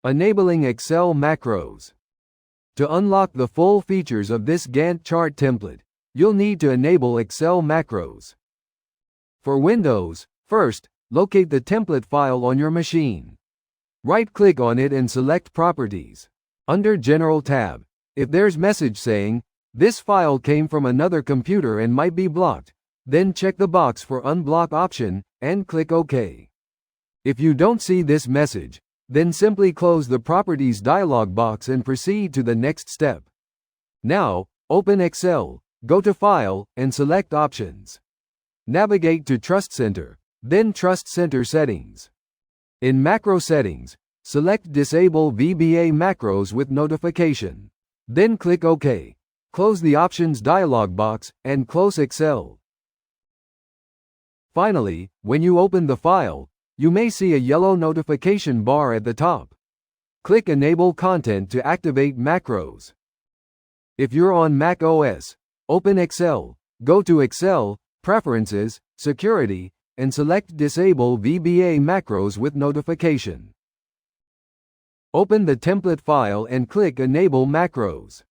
Enabling Excel macros. To unlock the full features of this Gantt chart template, you'll need to enable Excel macros. For Windows, first, locate the template file on your machine. Right-click on it and select Properties. Under General tab, if there's message saying, "This file came from another computer and might be blocked," then check the box for Unblock option, and click OK. If you don't see this message, then simply close the Properties dialog box and proceed to the next step. Now, open Excel, go to File, and select Options. Navigate to Trust Center, then Trust Center Settings. In Macro Settings, select Disable VBA macros with notification. Then click OK. Close the Options dialog box, and close Excel. Finally, when you open the file, you may see a yellow notification bar at the top. Click Enable Content to activate macros. If you're on Mac OS, open Excel, go to Excel, Preferences, Security, and select Disable VBA macros with notification. Open the template file and click Enable macros.